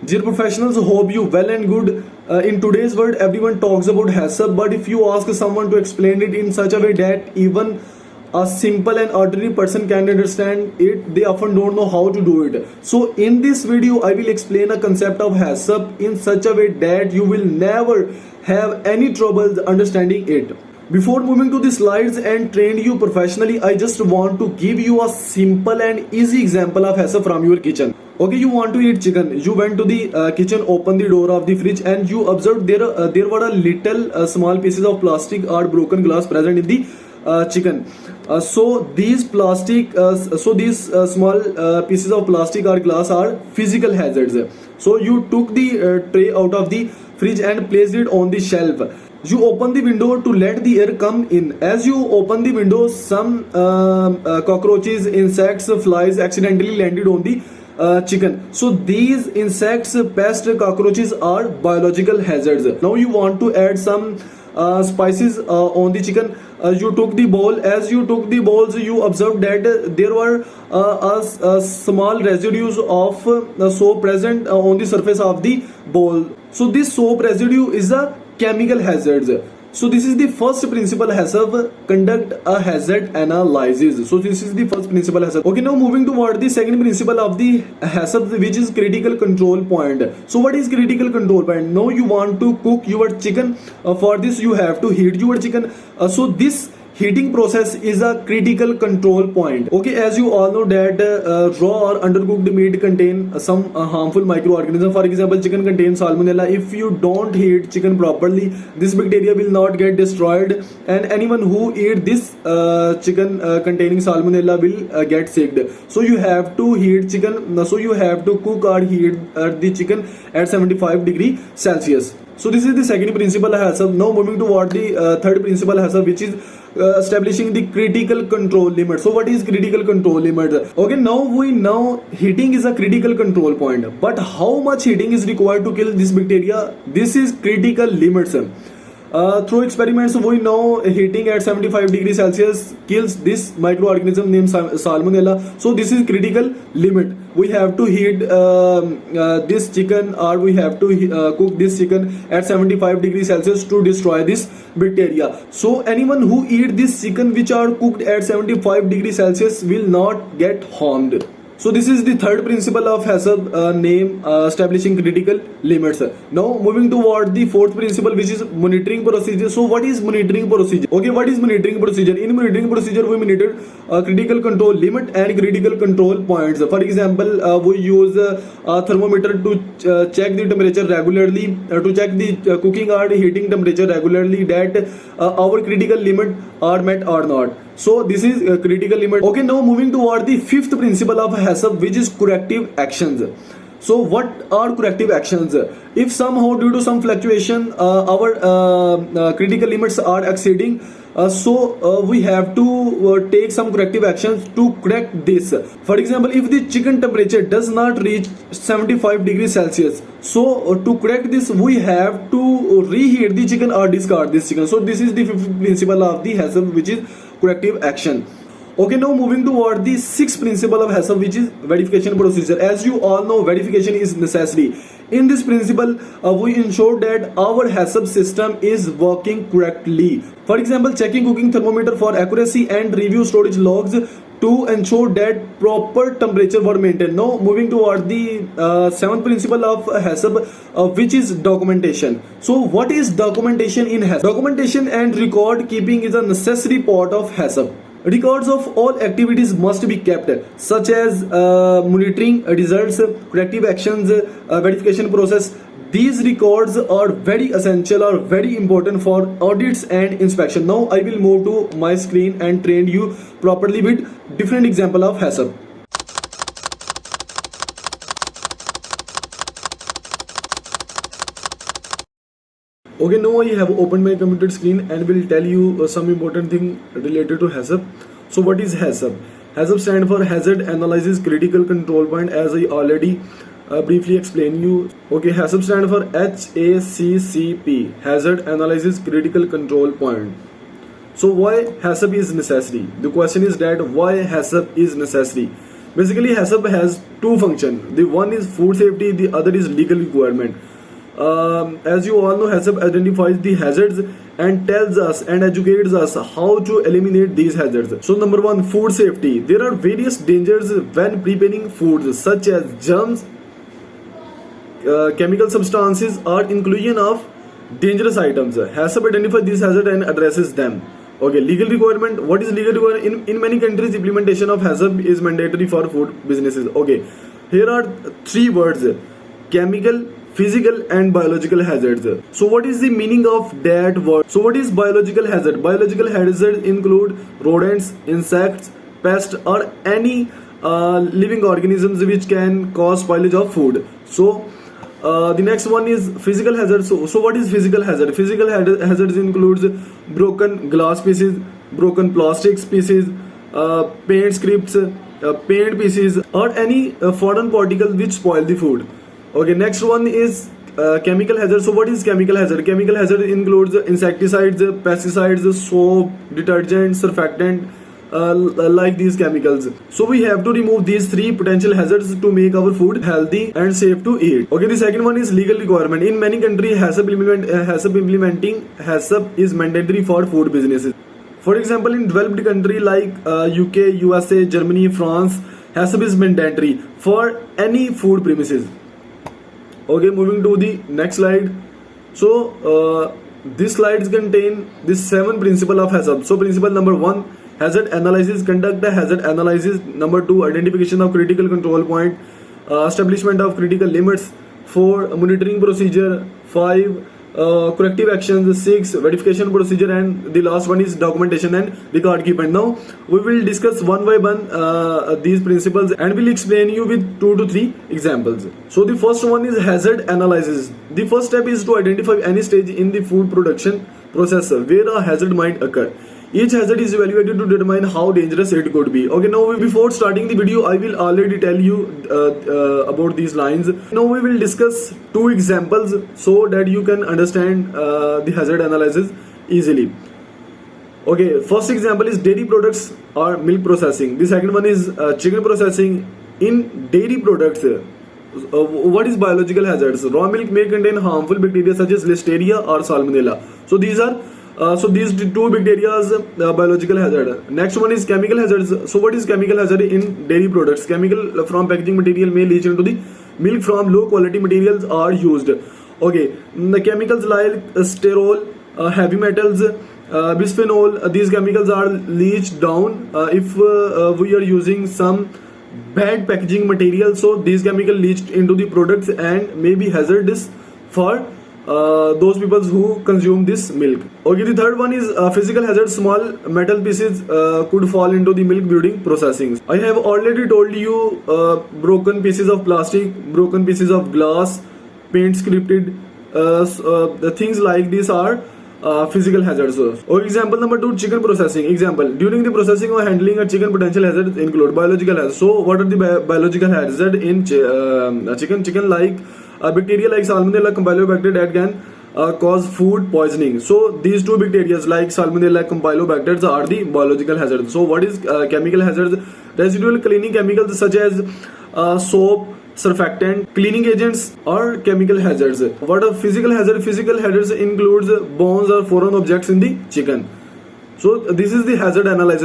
Dear professionals, hope you well and good. In today's world, everyone talks about HACCP, but if you ask someone to explain it in such a way that even a simple and ordinary person can understand it, they often don't know how to do it. So in this video, I will explain a concept of HACCP in such a way that you will never have any trouble understanding it. Before moving to the slides and train you professionally, I just want to give you a simple and easy example of HACCP from your kitchen. Okay, you want to eat chicken. You went to the kitchen, opened the door of the fridge, and you observed there were a little small pieces of plastic or broken glass present in the chicken. So these small pieces of plastic or glass are physical hazards. So you took the tray out of the fridge and placed it on the shelf. You open the window to let the air come in. As you open the window, some cockroaches, insects, flies accidentally landed on the chicken. So these insects, pests, cockroaches are biological hazards. Now you want to add some spices on the chicken. You took the bowl. As you took the bowls, you observed that there were small residues of soap present on the surface of the bowl. So this soap residue is a chemical hazards. So this is the first principle HACCP, conduct a hazard analysis. So this is the first principle HACCP. Okay, now moving toward the second principle of the HACCP, which is critical control point. So what is critical control point? Now you want to cook your chicken. For this you have to heat your chicken. So this heating process is a critical control point. Okay, as you all know that raw or undercooked meat contain some harmful microorganisms. For example, chicken contains salmonella. If you don't heat chicken properly, this bacteria will not get destroyed, and anyone who eat this chicken containing salmonella will get sick. So you have to heat chicken. So you have to cook or heat the chicken at 75 degrees Celsius. So this is the second principle HACCP. Now moving toward the third principle HACCP, which is establishing the critical control limit. So what is critical control limit? Okay, now we know heating is a critical control point, but how much heating is required to kill this bacteria? This is critical limits. Through experiments, we know heating at 75 degrees Celsius kills this microorganism named salmonella. So this is critical limit. We have to heat this chicken, or we have to cook this chicken at 75 degrees Celsius to destroy this bacteria. So anyone who eat this chicken which are cooked at 75 degrees Celsius will not get harmed. So this is the third principle of HACCP, name establishing critical limits. Now moving toward the fourth principle, which is monitoring procedure. So what is monitoring procedure? Okay, what is monitoring procedure? In monitoring procedure, we monitor critical control limit and critical control points. For example, we use a thermometer to check the temperature regularly, to check the cooking or heating temperature regularly, that our critical limit are met or not. So this is a critical limit. Okay, now moving toward the fifth principle of HACCP, which is corrective actions. So what are corrective actions? If somehow due to some fluctuation our critical limits are exceeding, we have to take some corrective actions to correct this. For example, if the chicken temperature does not reach 75 degrees Celsius, so to correct this we have to reheat the chicken or discard this chicken. So this is the fifth principle of the HACCP, which is corrective action. Okay, now moving toward the sixth principle of HACCP, which is verification procedure. As you all know, verification is necessary. In this principle, we ensure that our HACCP system is working correctly. For example, checking cooking thermometer for accuracy and review storage logs to ensure that proper temperature were maintained. Now moving toward the seventh principle of HACCP, which is documentation. So what is documentation in HACCP? Documentation and record keeping is a necessary part of HACCP. Records of all activities must be kept, such as monitoring results, corrective actions, verification process. These records are very essential or very important for audits and inspection. Now I will move to my screen and train you properly with different example of HACCP. Okay, now I have opened my computer screen and will tell you some important thing related to HACCP. So what is HACCP? HACCP stands for Hazard Analysis Critical Control Point, as I already briefly explain you. Okay, HACCP stands for HACCP, Hazard Analysis Critical Control Point. So why HACCP is necessary? The question is that why HACCP is necessary? Basically, HACCP has two functions. The one is food safety, the other is legal requirement. As you all know, HACCP identifies the hazards and tells us and educates us how to eliminate these hazards. So number one, food safety. There are various dangers when preparing foods such as germs, chemical substances, or inclusion of dangerous items. HACCP identifies these hazards and addresses them. Okay, legal requirement. What is legal requirement? In many countries, implementation of HACCP is mandatory for food businesses. Okay, here are three words: chemical, physical, and biological hazards. So what is the meaning of that word? So what is biological hazard? Biological hazards include rodents, insects, pests, or any living organisms which can cause spoilage of food. So the next one is physical hazard. So what is physical hazard? Physical hazards includes broken glass pieces, broken plastics pieces, paint scripts, paint pieces, or any foreign particles which spoil the food. Okay, next one is chemical hazard. So what is chemical hazard? Chemical hazard includes insecticides, pesticides, soap, detergent, surfactant, like these chemicals. So we have to remove these three potential hazards to make our food healthy and safe to eat. Okay, the second one is legal requirement. In many countries, HACCP is mandatory for food businesses. For example, in developed country like UK, USA, Germany, France, HACCP is mandatory for any food premises. Okay, moving to the next slide. So these slides contain the 7 principles of HACCP. So principle number 1, hazard analysis. Conduct a hazard analysis. Number 2, identification of critical control point, establishment of critical limits. 4, monitoring procedure. 5, corrective actions. 6, verification procedure, and the last one is documentation and record keeping. Now we will discuss one by one these principles and will explain you with 2 to 3 examples. So the first one is hazard analysis. The first step is to identify any stage in the food production process where a hazard might occur. Each hazard is evaluated to determine how dangerous it could be. Okay, now before starting the video, I will already tell you about these lines. Now we will discuss 2 examples so that you can understand the hazard analysis easily. Okay, first example is dairy products or milk processing. The second one is chicken processing. In dairy products, what is biological hazards? Raw milk may contain harmful bacteria such as Listeria or Salmonella. So these are these 2 bacteria biological hazard. Next one is chemical hazards. So what is chemical hazard in dairy products? Chemical from packaging material may leach into the milk from low quality materials are used. Okay, the chemicals like sterol, heavy metals, bisphenol, these chemicals are leached down if we are using some bad packaging material. So these chemicals leached into the products and may be hazardous for those people who consume this milk. Okay, the third one is physical hazard. Small metal pieces could fall into the milk during processing. I have already told you broken pieces of plastic, broken pieces of glass, paint scripted, things like this are physical hazards. Or example number 2, chicken processing. Example, during the processing or handling a chicken, potential hazards include biological hazards. So what are the biological hazards in chicken? Chicken like bacteria like Salmonella, Campylobacter that can cause food poisoning. So these 2 bacteria like Salmonella, Campylobacter are the biological hazards. So what is chemical hazards? Residual cleaning chemicals such as soap, surfactant, cleaning agents, or chemical hazards. What are physical hazards? Physical hazards includes bones or foreign objects in the chicken. So this is the hazard analysis.